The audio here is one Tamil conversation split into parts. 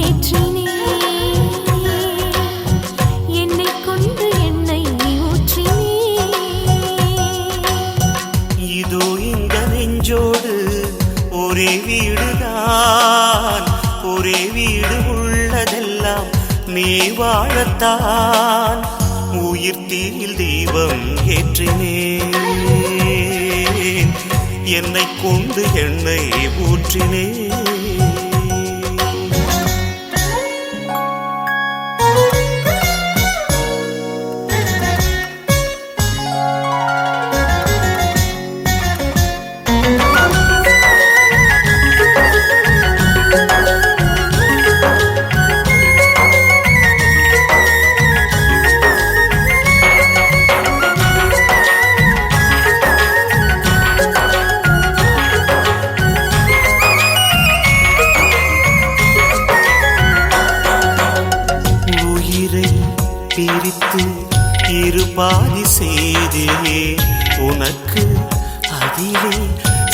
ஏற்றினே என்னை கொண்டு எண்ணெய் ஊற்றினே இதோ இந்த நெஞ்சோடு ஒரே வீடுதான் ஒரே வீடு உள்ளதெல்லாம் நீ வாழத்தான் உயிர் தீயில் தீபம் ஏற்றினேன் என்னை கொண்டு எண்ணெய் ஊற்றினேன் பிரித்து இருபாதி செய்தே உனக்கு அதிலே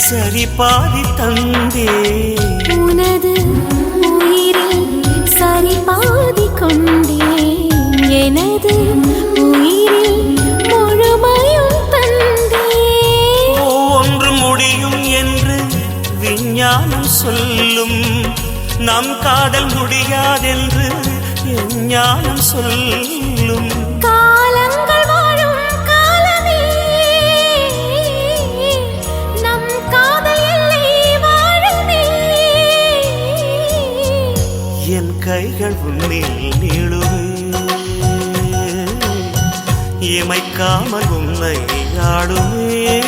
சரி பாதி தந்தே உனது உயிரில் சரி பாதி கொண்டே எனது உயிரில் முழுமையும் தந்தே ஒன்று முடியும் என்று விஞ்ஞானம் சொல்லும் நம் காதல் முடியாதென்று ஞானம் சொல்லும் காலங்கள் வாழும் காலமே நம் காதல் எல்லை வாழுமே என் கைகள் உன்னில் நீளுவே இமைக்காமல் உன்னை ஆடுமே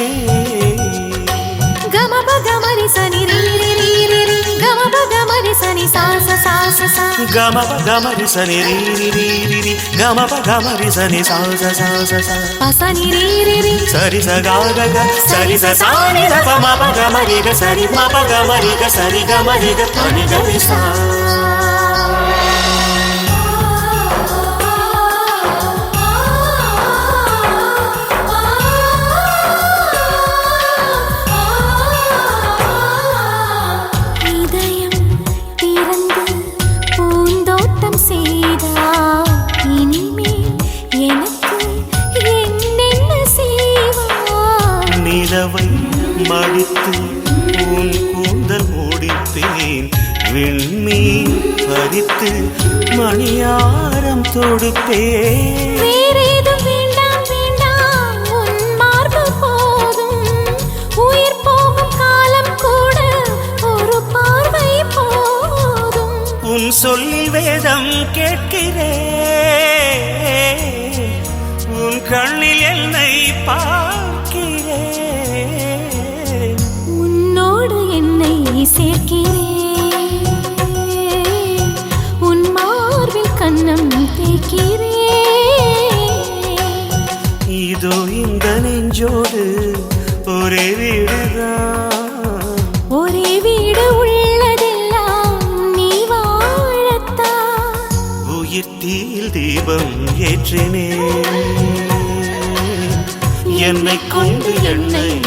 கமப கமரி சனி ரீ ரீ ரீ ரீ கமப கமரி சனி சா சா சா சா சா கமப கமரி சனி ரீ ரீ ரீ ரீ ரீ கமப கமரி சனி சா சா சா சா சா பசனி ரீ ரீ ரீ சரி ச க க க சரி ச சா நி த ப ம ப கமரி க சரி ம ப கமரி க சரி கமரி க ப நி க ரி சா நிலவை மடித்து உன் கூந்தல் முடிப்பேன் விண்மீன் பறித்து மணியாரம் தொடுப்பேன் வேறேதும் வேண்டாம் வேண்டாம் உன் மார்பு போதும் உயிர் போகும் காலம் கூட ஒரு பார்வை போதும் உன் சொல்லில் வேதம் கேட்கிறேன் உன் கண்ணில் என்னை பார்க்கிறேன் உன்னோடு என்னை சேர்க்கிறேன் உன் மார்பில் கண்ணம் தேய்க்கிறேன் இதோ இந்த நெஞ்சோடு ஒரே வீடுதான் ஒரே வீடு உள்ளதெல்லாம் நீ வாழத்தான் உயிர் தீயில் தீபம் ஏற்றினேன் என்னை கொண்டு எண்ணெய்